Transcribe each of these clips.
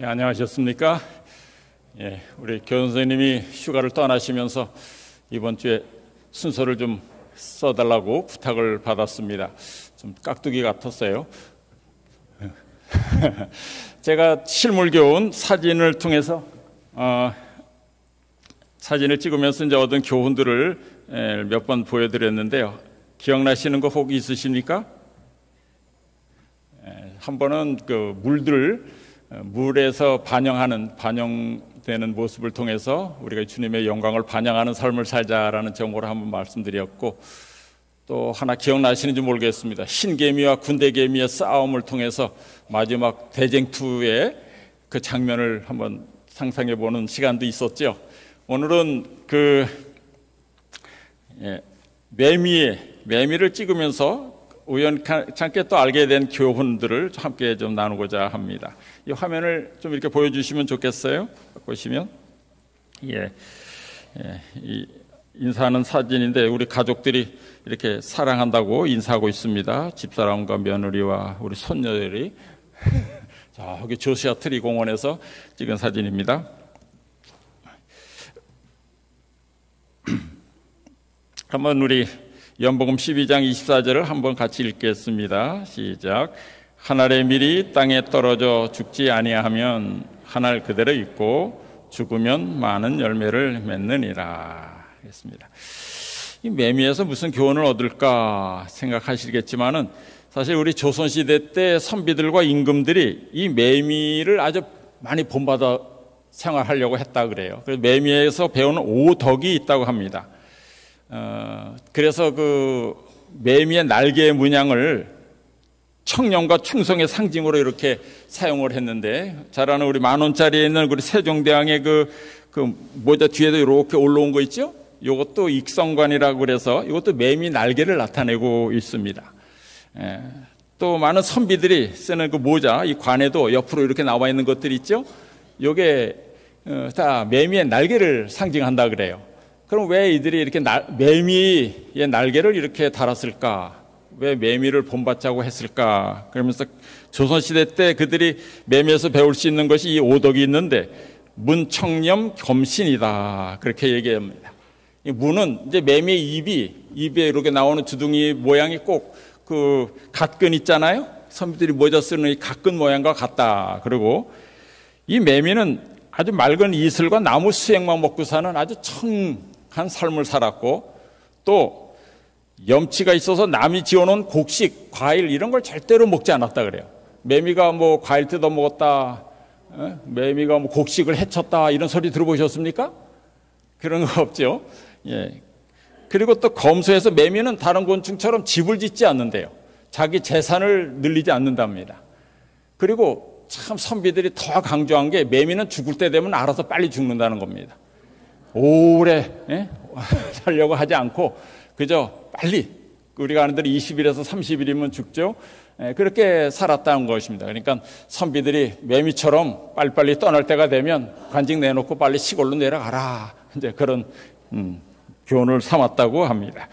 예, 안녕하셨습니까? 예, 우리 교원 선생님이 휴가를 떠나시면서 이번 주에 순서를 좀 써달라고 부탁을 받았습니다. 좀 깍두기 같았어요. 제가 실물 교훈 사진을 통해서 사진을 찍으면서 이제 얻은 교훈들을 몇 번 보여드렸는데요. 기억나시는 거 혹 있으십니까? 한 번은 그 물에서 반영되는 모습을 통해서 우리가 주님의 영광을 반영하는 삶을 살자라는 제목으로 한번 말씀드렸고, 또 하나 기억나시는지 모르겠습니다. 흰개미와 군대개미의 싸움을 통해서 마지막 대쟁투의 그 장면을 한번 상상해 보는 시간도 있었죠. 오늘은 매미를 찍으면서 우연찮게 또 알게 된 교훈들을 함께 좀 나누고자 합니다. 이 화면을 좀 이렇게 보여주시면 좋겠어요. 보시면, 이 인사하는 사진인데 우리 가족들이 이렇게 사랑한다고 인사하고 있습니다. 집사람과 며느리와 우리 손녀들이 저기 조시아 트리 공원에서 찍은 사진입니다. 한번 우리 연복음 12장 24절을 한번 같이 읽겠습니다. 시작. 한 알의 밀이 땅에 떨어져 죽지 아니하면 한 알 그대로 있고 죽으면 많은 열매를 맺느니라. 했습니다. 이 매미에서 무슨 교훈을 얻을까 생각하시겠지만은 사실 우리 조선시대 때 선비들과 임금들이 이 매미를 아주 많이 본받아 생활하려고 했다 그래요. 그래서 매미에서 배우는 오덕이 있다고 합니다. 그래서 그 매미의 날개의 문양을 청렴과 충성의 상징으로 이렇게 사용을 했는데, 잘 아는 우리 10,000원짜리에 있는 우리 세종대왕의 그 모자 뒤에도 이렇게 올라온 거 있죠? 이것도 익성관이라고 그래서 이것도 매미 날개를 나타내고 있습니다. 또 많은 선비들이 쓰는 그 모자, 이 관에도 옆으로 이렇게 나와 있는 것들이 있죠? 이게 다 매미의 날개를 상징한다 그래요. 그럼 왜 이들이 이렇게 매미의 날개를 이렇게 달았을까? 왜 매미를 본받자고 했을까? 그러면서 조선시대 때 그들이 매미에서 배울 수 있는 것이 이 오덕이 있는데, 문청렴 겸신이다. 그렇게 얘기합니다. 이 문은 이제 매미의 입에 이렇게 나오는 주둥이 모양이 꼭 그 갓근 있잖아요? 선비들이 모자 쓰는 이 갓근 모양과 같다. 그리고 이 매미는 아주 맑은 이슬과 나무 수액만 먹고 사는 아주 청한 삶을 살았고, 또 염치가 있어서 남이 지어놓은 곡식, 과일 이런 걸 절대로 먹지 않았다 그래요. 매미가 뭐 과일 뜯어 먹었다, 매미가 뭐 곡식을 해쳤다 이런 소리 들어보셨습니까? 그런 거 없죠. 예. 그리고 또 검소해서 매미는 다른 곤충처럼 집을 짓지 않는데요. 자기 재산을 늘리지 않는답니다. 그리고 참 선비들이 더 강조한 게, 매미는 죽을 때 되면 알아서 빨리 죽는다는 겁니다. 오래 살려고 하지 않고 그저 빨리, 우리가 아는 대로 20일에서 30일이면 죽죠. 그렇게 살았다는 것입니다. 그러니까 선비들이 매미처럼 빨리빨리 떠날 때가 되면 관직 내놓고 빨리 시골로 내려가라, 이제 그런 교훈을 삼았다고 합니다.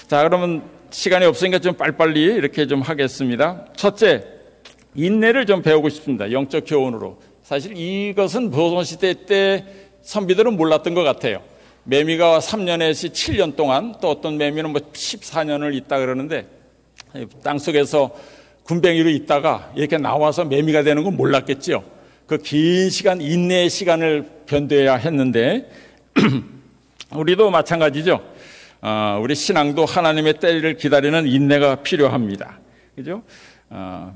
자, 그러면 시간이 없으니까 좀 빨리빨리 이렇게 좀 하겠습니다. 첫째, 인내를 좀 배우고 싶습니다. 영적 교훈으로. 사실 이것은 조선시대 때 선비들은 몰랐던 것 같아요. 매미가 3년에서 7년 동안, 또 어떤 매미는 뭐 14년을 있다 그러는데, 땅속에서 군뱅이로 있다가 이렇게 나와서 매미가 되는 건 몰랐겠죠. 그 긴 시간, 인내의 시간을 견뎌야 했는데 우리도 마찬가지죠. 우리 신앙도 하나님의 때를 기다리는 인내가 필요합니다. 그죠?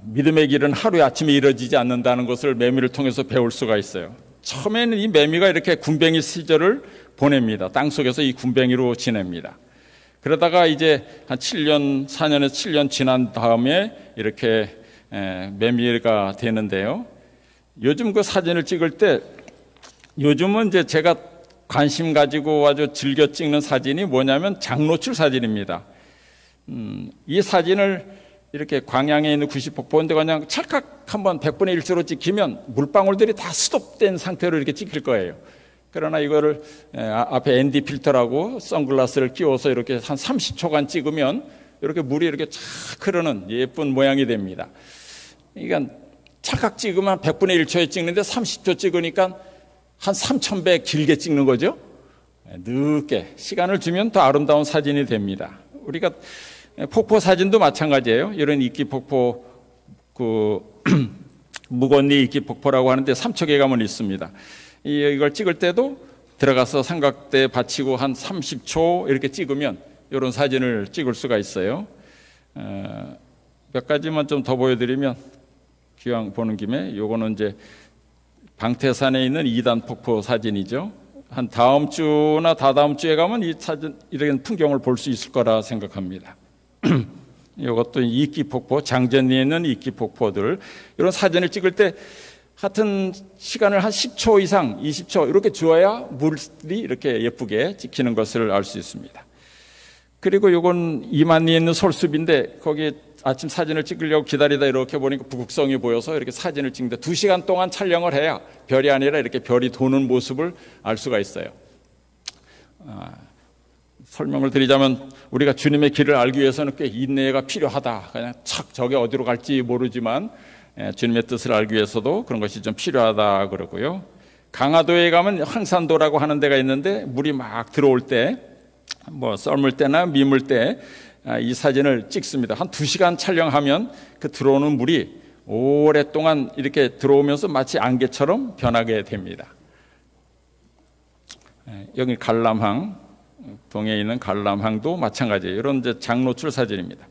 믿음의 길은 하루에 아침에 이루어지지 않는다는 것을 매미를 통해서 배울 수가 있어요. 처음에는 이 매미가 이렇게 군뱅이 시절을 보냅니다. 땅속에서 이 군뱅이로 지냅니다. 그러다가 이제 한 4년에서 7년 지난 다음에 이렇게 매미가 되는데요. 요즘 그 사진을 찍을 때, 요즘은 이제 제가 관심 가지고 아주 즐겨 찍는 사진이 뭐냐면 장노출 사진입니다. 이 사진을 이렇게 광양에 있는 90폭포인데 그냥 찰칵 한번 100분의 1초로 찍히면 물방울들이 다 스톱된 상태로 이렇게 찍힐 거예요. 그러나 이거를 앞에 ND 필터라고 선글라스를 끼워서 이렇게 한 30초간 찍으면 이렇게 물이 이렇게 쫙 흐르는 예쁜 모양이 됩니다. 그러니까 찰칵 찍으면 100분의 1초에 찍는데 30초 찍으니까 한 3000배 길게 찍는 거죠. 늦게 시간을 주면 더 아름다운 사진이 됩니다. 우리가 폭포 사진도 마찬가지예요. 이런 이끼 폭포, 무건리 이끼 폭포라고 하는데 삼척에 가면 있습니다. 이걸 찍을 때도 들어가서 삼각대 받치고 한 30초 이렇게 찍으면 이런 사진을 찍을 수가 있어요. 몇 가지만 좀 더 보여드리면, 기왕 보는 김에, 요거는 이제 방태산에 있는 2단 폭포 사진이죠. 한 다음 주나 다다음 주에 가면 이 사진, 이런 풍경을 볼 수 있을 거라 생각합니다. 이것도 이끼 폭포, 장전리에 있는 이끼 폭포들, 이런 사진을 찍을 때 하여튼 시간을 한 10초 이상, 20초 이렇게 주어야 물이 이렇게 예쁘게 찍히는 것을 알 수 있습니다. 그리고 이건 이만리에 있는 솔숲인데, 거기 아침 사진을 찍으려고 기다리다 이렇게 보니까 북극성이 보여서 이렇게 사진을 찍는데 2시간 동안 촬영을 해야 별이 아니라 이렇게 별이 도는 모습을 알 수가 있어요. 설명을 드리자면, 우리가 주님의 길을 알기 위해서는 꽤 인내가 필요하다. 그냥 착 저게 어디로 갈지 모르지만 주님의 뜻을 알기 위해서도 그런 것이 좀 필요하다 그러고요. 강화도에 가면 황산도라고 하는 데가 있는데, 물이 막 들어올 때, 뭐 썰물 때나 미물 때 이 사진을 찍습니다. 한 2시간 촬영하면 그 들어오는 물이 오랫동안 이렇게 들어오면서 마치 안개처럼 변하게 됩니다. 여기 관람항, 동해에 있는 관람항도 마찬가지예요. 이런 이제 장노출 사진입니다.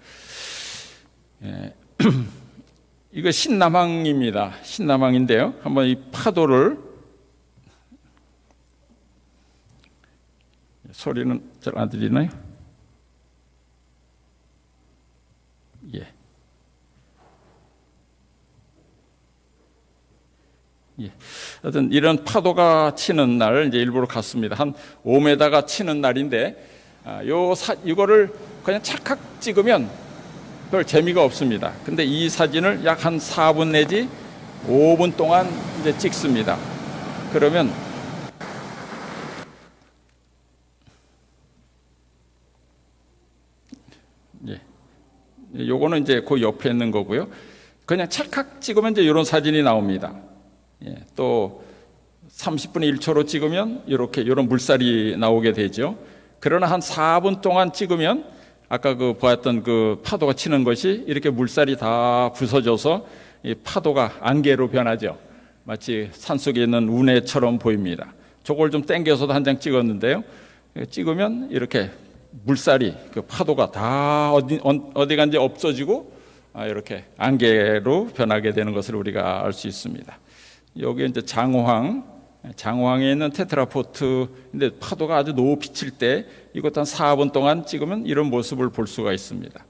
이거 신남항입니다. 신남항인데요. 한번 이 파도를, 소리는 잘 안 들리나요? 예. 하여튼 이런 파도가 치는 날 이제 일부러 갔습니다. 한 5m가 치는 날인데, 이거를 그냥 착각 찍으면 별 재미가 없습니다. 근데 이 사진을 약 한 4분 내지 5분 동안 이제 찍습니다. 그러면 요거는 이제 그 옆에 있는 거고요. 그냥 찰칵 찍으면 이제 이런 사진이 나옵니다. 또 30분의 1초로 찍으면 이런 물살이 나오게 되죠. 그러나 한 4분 동안 찍으면 아까 그 보았던 그 파도가 치는 것이 이렇게 물살이 다 부서져서 이 파도가 안개로 변하죠. 마치 산속에 있는 운해처럼 보입니다. 저걸 좀 당겨서도 한 장 찍었는데요. 찍으면 이렇게 물살이, 그 파도가 다 어디 간지 없어지고 이렇게 안개로 변하게 되는 것을 우리가 알 수 있습니다. 여기 이제 장호항에 있는 테트라포트인데, 파도가 아주 높이 칠 때 이것도 한 4분 동안 찍으면 이런 모습을 볼 수가 있습니다.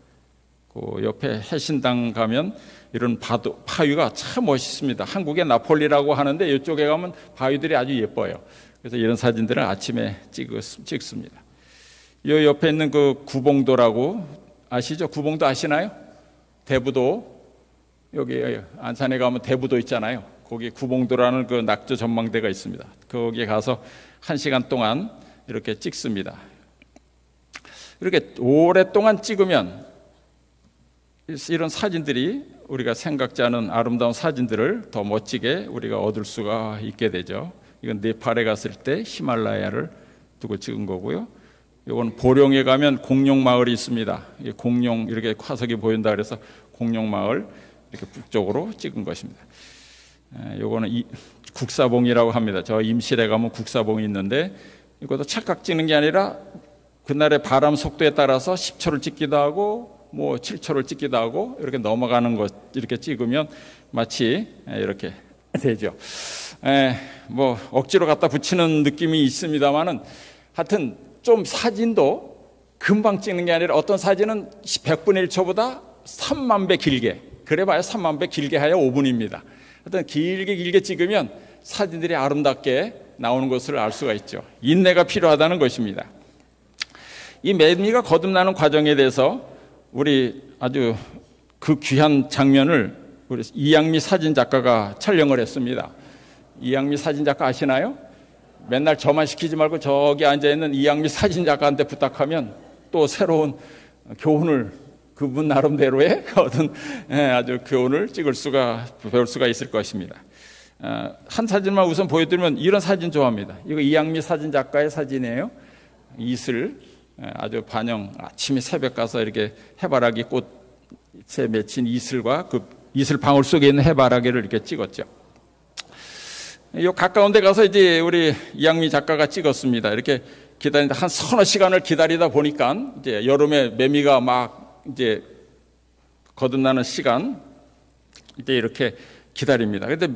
그 옆에 해신당 가면 이런 바위가 참 멋있습니다. 한국의 나폴리라고 하는데 이쪽에 가면 바위들이 아주 예뻐요. 그래서 이런 사진들을 아침에 찍습니다. 이 옆에 있는 그 구봉도라고 아시죠? 구봉도 아시나요? 대부도, 여기 안산에 가면 대부도 있잖아요. 거기 구봉도라는 그 낙조 전망대가 있습니다. 거기에 가서 1시간 동안 이렇게 찍습니다. 이렇게 오랫동안 찍으면 이런 사진들이 우리가 생각지 않은 아름다운 사진들을 더 멋지게 우리가 얻을 수가 있게 되죠. 이건 네팔에 갔을 때 히말라야를 두고 찍은 거고요. 이건 보령에 가면 공룡마을이 있습니다. 공룡 이렇게 화석이 보인다 그래서 공룡마을 이렇게 북쪽으로 찍은 것입니다. 이거는 국사봉이라고 합니다. 저 임실에 가면 국사봉이 있는데, 이것도 착각 찍는 게 아니라 그날의 바람 속도에 따라서 10초를 찍기도 하고 뭐 7초를 찍기도 하고 이렇게 넘어가는 것 이렇게 찍으면 마치 이렇게 되죠. 뭐 억지로 갖다 붙이는 느낌이 있습니다만은, 하여튼 좀 사진도 금방 찍는 게 아니라 어떤 사진은 100분의 1초보다 3만 배 길게, 그래봐야 3만 배 길게 하여 5분입니다. 하여튼 길게 찍으면 사진들이 아름답게 나오는 것을 알 수가 있죠. 인내가 필요하다는 것입니다. 이 매미가 거듭나는 과정에 대해서 우리 아주 그 귀한 장면을 우리 이양미 사진작가가 촬영을 했습니다. 이양미 사진작가 아시나요? 맨날 저만 시키지 말고 저기 앉아있는 이양미 사진작가한테 부탁하면 또 새로운 교훈을 그분 나름대로의 어떤 아주 교훈을 배울 수가 있을 것입니다. 한 사진만 우선 보여드리면 이런 사진 좋아합니다. 이거 이양미 사진 작가의 사진이에요. 이슬, 아주 반영, 아침에 새벽 가서 이렇게 해바라기 꽃에 맺힌 이슬과 그 이슬 방울 속에 있는 해바라기를 이렇게 찍었죠. 요 가까운 데 가서 이제 우리 이양미 작가가 찍었습니다. 이렇게 기다리다 한 서너 시간을 기다리다 보니까 이제 여름에 매미가 막 이제 거듭나는 시간 이제 이렇게 기다립니다. 근데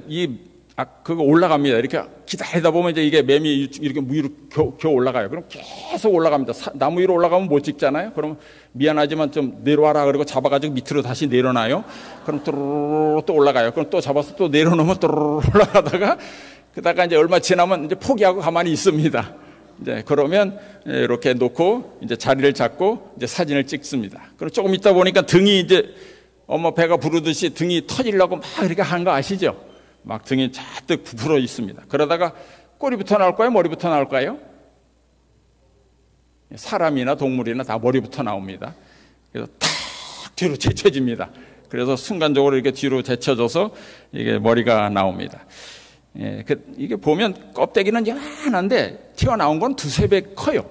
그거 올라갑니다. 이렇게 기다리다 보면 이제 이게 매미 이렇게 위로 겨우 올라가요. 그럼 계속 올라갑니다. 나무 위로 올라가면 못 찍잖아요. 그럼 미안하지만 좀 내려와라. 그리고 잡아가지고 밑으로 다시 내려놔요. 그럼 또 올라가요. 그럼 또 잡아서 또 내려놓으면 또 올라가다가 그다가 이제 얼마 지나면 이제 포기하고 가만히 있습니다. 이제 그러면 이렇게 놓고 이제 자리를 잡고 이제 사진을 찍습니다. 그럼 조금 있다 보니까 등이 이제 엄마 배가 부르듯이 등이 터지려고 막 이렇게 하는 거 아시죠? 막 등이 잔뜩 부풀어 있습니다. 그러다가 꼬리부터 나올까요? 머리부터 나올까요? 사람이나 동물이나 다 머리부터 나옵니다. 그래서 탁 뒤로 제쳐집니다. 그래서 순간적으로 이렇게 뒤로 제쳐져서 이게 머리가 나옵니다. 이게 보면 껍데기는 요만한데 튀어나온 건 두세 배 커요.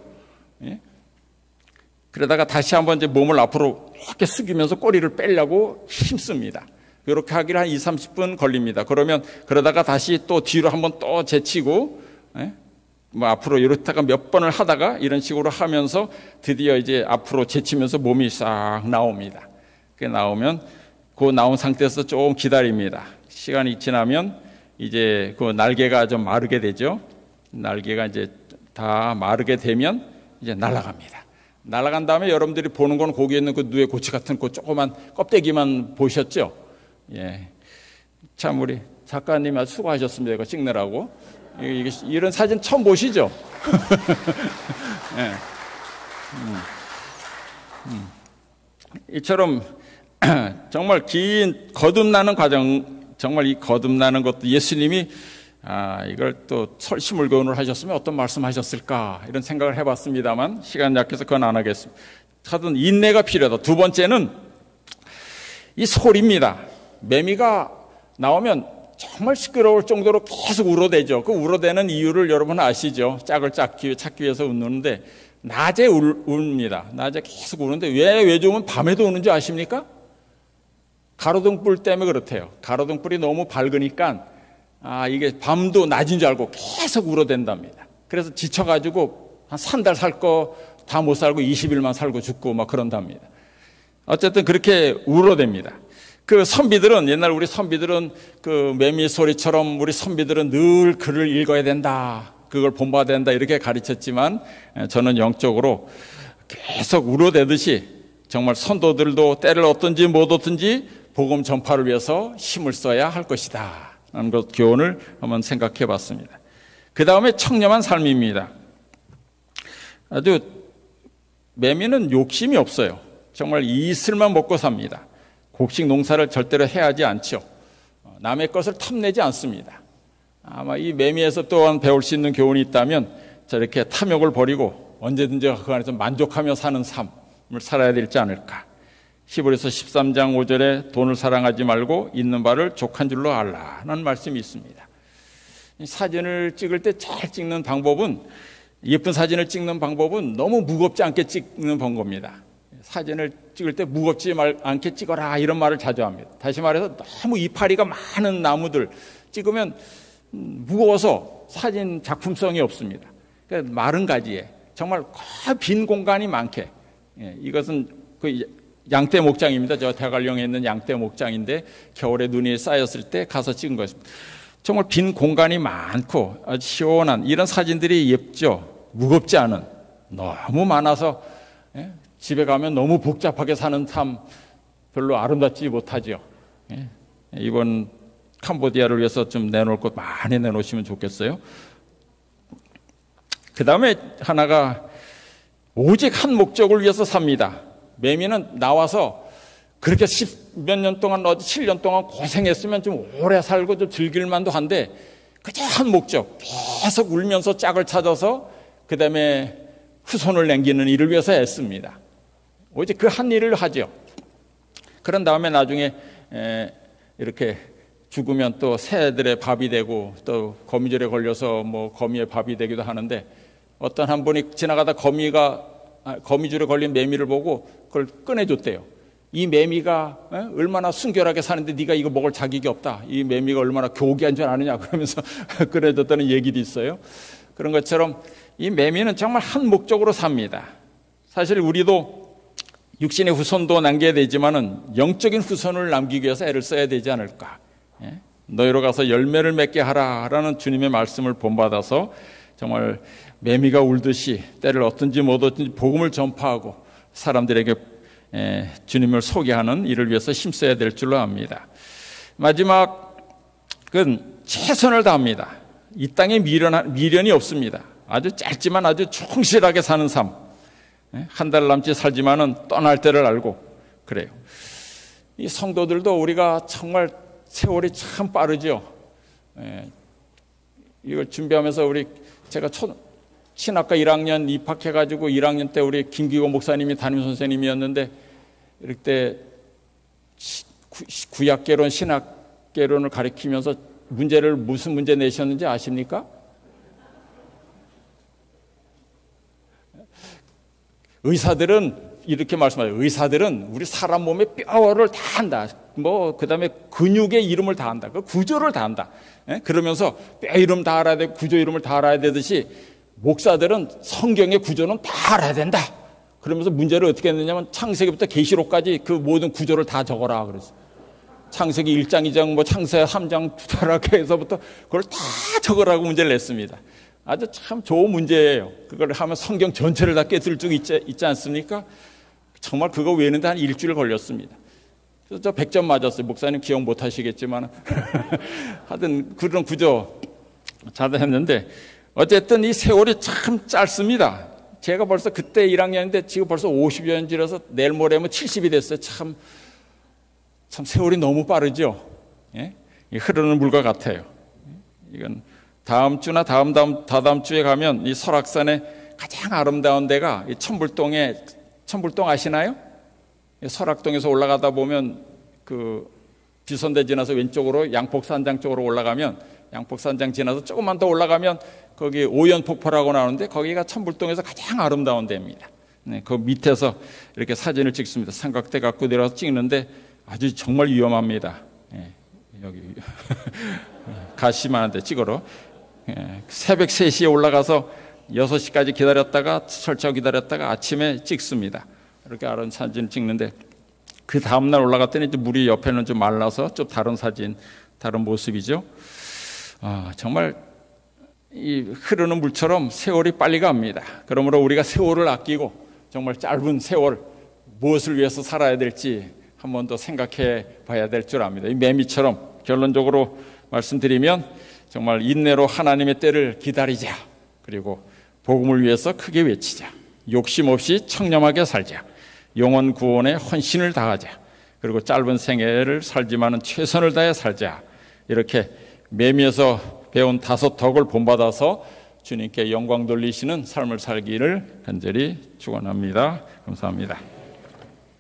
그러다가 다시 한번 이제 몸을 앞으로 이렇게 숙이면서 꼬리를 빼려고 힘씁니다. 이렇게 하기를 한 20-30분 걸립니다. 그러다가 다시 또 뒤로 한번 또 제치고, 뭐 앞으로 이렇다가 몇 번을 하다가 이런 식으로 하면서 드디어 이제 앞으로 제치면서 몸이 싹 나옵니다. 그 나오면 그 나온 상태에서 조금 기다립니다. 시간이 지나면 이제 그 날개가 좀 마르게 되죠. 날개가 이제 다 마르게 되면 이제 날아갑니다. 날아간 다음에 여러분들이 보는 건 거기에 있는 그 누에 고치 같은 그 조그만 껍데기만 보셨죠? 예. 참, 우리 작가님 아주 수고하셨습니다. 이거 찍느라고. 이런 사진 처음 보시죠? 예. 이처럼 정말 긴 거듭나는 과정, 정말 이 거듭나는 것도 예수님이 이걸 또 설시물교훈을 하셨으면 어떤 말씀하셨을까 이런 생각을 해봤습니다만 시간 약해서 그건 안 하겠습니다. 하여튼 인내가 필요하다. 두 번째는 이 소리입니다. 매미가 나오면 정말 시끄러울 정도로 계속 울어대죠. 그 울어대는 이유를 여러분 아시죠? 짝을 찾기 위해서 우는데 낮에 웁니다. 낮에 계속 우는데 왜 외조면 밤에도 우는 줄 아십니까? 가로등불 때문에 그렇대요. 가로등불이 너무 밝으니까 이게 밤도 낮인 줄 알고 계속 울어댄답니다. 그래서 지쳐가지고 한 3달 살 거 다 못 살고 20일만 살고 죽고 막 그런답니다. 어쨌든 그렇게 울어댑니다. 그 선비들은, 옛날 우리 선비들은 그 매미 소리처럼 우리 선비들은 늘 글을 읽어야 된다. 그걸 본받아야 된다. 이렇게 가르쳤지만 저는 영적으로 계속 울어대듯이 정말 선도들도 때를 얻든지 못 얻든지 복음 전파를 위해서 힘을 써야 할 것이다. 라는 것 교훈을 한번 생각해 봤습니다. 그 다음에 청렴한 삶입니다. 아주 매미는 욕심이 없어요. 정말 이슬만 먹고 삽니다. 곡식 농사를 절대로 해하지 않죠. 남의 것을 탐내지 않습니다. 아마 이 매미에서 또한 배울 수 있는 교훈이 있다면 저렇게 탐욕을 버리고 언제든지 그 안에서 만족하며 사는 삶을 살아야 되지 않을까. 히브리서 13장 5절에 돈을 사랑하지 말고 있는 바를 족한 줄로 알라는 말씀이 있습니다. 사진을 찍을 때 잘 찍는 방법은, 예쁜 사진을 찍는 방법은 너무 무겁지 않게 찍는 방법입니다. 사진을 찍을 때 무겁지 않게 찍어라 이런 말을 자주 합니다. 다시 말해서 너무 이파리가 많은 나무들 찍으면 무거워서 사진 작품성이 없습니다. 그러니까 마른 가지에 정말 빈 공간이 많게, 이것은 그 양떼 목장입니다. 저 대관령에 있는 양떼 목장인데 겨울에 눈이 쌓였을 때 가서 찍은 것입니다. 정말 빈 공간이 많고 아주 시원한 이런 사진들이 예쁘죠. 무겁지 않은, 너무 많아서 집에 가면 너무 복잡하게 사는 삶 별로 아름답지 못하죠. 이번 캄보디아를 위해서 좀 내놓을 것 많이 내놓으시면 좋겠어요. 그 다음에 하나가 오직 한 목적을 위해서 삽니다. 매미는 나와서 그렇게 10몇 년 동안, 7년 동안 고생했으면 좀 오래 살고 좀 즐길만도 한데 그저 한 목적, 계속 울면서 짝을 찾아서 그 다음에 후손을 남기는 일을 위해서 애씁니다. 오직 그 한 일을 하죠. 그런 다음에 나중에 이렇게 죽으면 또 새들의 밥이 되고 또 거미줄에 걸려서 뭐 거미의 밥이 되기도 하는데, 어떤 한 분이 지나가다 거미줄에 걸린 매미를 보고 그걸 꺼내줬대요. 이 매미가 얼마나 순결하게 사는데 네가 이거 먹을 자격이 없다. 이 매미가 얼마나 교기한 줄 아느냐 그러면서 꺼내줬다는 얘기도 있어요. 그런 것처럼 이 매미는 정말 한 목적으로 삽니다. 사실 우리도 육신의 후손도 남겨야 되지만은 영적인 후손을 남기기 위해서 애를 써야 되지 않을까. 너희로 가서 열매를 맺게 하라라는 주님의 말씀을 본받아서 정말 매미가 울듯이 때를 얻든지 못 얻든지 복음을 전파하고 사람들에게 주님을 소개하는 일을 위해서 힘써야 될 줄로 압니다. 마지막은 최선을 다합니다. 이 땅에 미련이 없습니다. 아주 짧지만 아주 충실하게 사는 삶. 한 달 남짓 살지만은 떠날 때를 알고 그래요. 이 성도들도 우리가 정말 세월이 참 빠르죠. 이걸 준비하면서 제가 신학과 1학년 입학해가지고 1학년 때 우리 김기고 목사님이 담임 선생님이었는데, 이렇게 구약개론, 신학개론을 가르치면서 무슨 문제 내셨는지 아십니까? 의사들은 이렇게 말씀하죠. 의사들은 우리 사람 몸의 뼈를 다 안다. 그 다음에 근육의 이름을 다 안다. 그 구조를 다 안다. 그러면서 뼈 이름 다 알아야 되고 구조 이름을 다 알아야 되듯이 목사들은 성경의 구조는 다 알아야 된다. 그러면서 문제를 어떻게 했느냐면 창세기부터 계시록까지 그 모든 구조를 다 적어라 그랬어. 창세기 1장, 2장, 창세기 3장, 타락해서부터 그걸 다 적으라고 문제를 냈습니다. 아주 참 좋은 문제예요. 그걸 하면 성경 전체를 다 깨뜨릴 수 있지 않습니까? 정말 그거 외우는데 한 일주일 걸렸습니다. 그래서 저 100점 맞았어요. 목사님 기억 못 하시겠지만. 하여튼 그런 구조 잘 했는데, 어쨌든 이 세월이 참 짧습니다. 제가 벌써 그때 1학년인데 지금 벌써 50여 년 지나서 내일 모레면 70이 됐어요. 참 세월이 너무 빠르죠. 흐르는 물과 같아요. 이건 다음 주나 다다음 주에 가면 이 설악산의 가장 아름다운 데가 이 천불동 아시나요? 설악동에서 올라가다 보면 그 비선대 지나서 왼쪽으로 양폭산장 쪽으로 올라가면, 양폭산장 지나서 조금만 더 올라가면 거기 오연폭포라고 나오는데 거기가 천불동에서 가장 아름다운 데입니다. 그 밑에서 이렇게 사진을 찍습니다. 삼각대 갖고 내려와서 찍는데 아주 정말 위험합니다. 여기 가시만한데 찍으러 새벽 3시에 올라가서 6시까지 기다렸다가 설치하고 기다렸다가 아침에 찍습니다. 이렇게 아름 사진 찍는데, 그 다음날 올라갔더니 물이 옆에는 좀 말라서 좀 다른 모습이죠. 정말 이 흐르는 물처럼 세월이 빨리 갑니다. 그러므로 우리가 세월을 아끼고 정말 짧은 세월 무엇을 위해서 살아야 될지 한 번 더 생각해 봐야 될 줄 압니다. 이 매미처럼 결론적으로 말씀드리면 정말 인내로 하나님의 때를 기다리자. 그리고 복음을 위해서 크게 외치자. 욕심 없이 청렴하게 살자. 영혼 구원에 헌신을 다하자. 그리고 짧은 생애를 살지만은 최선을 다해 살자. 이렇게 매미에서 배운 5 덕을 본받아서 주님께 영광 돌리시는 삶을 살기를 간절히 축원합니다. 감사합니다.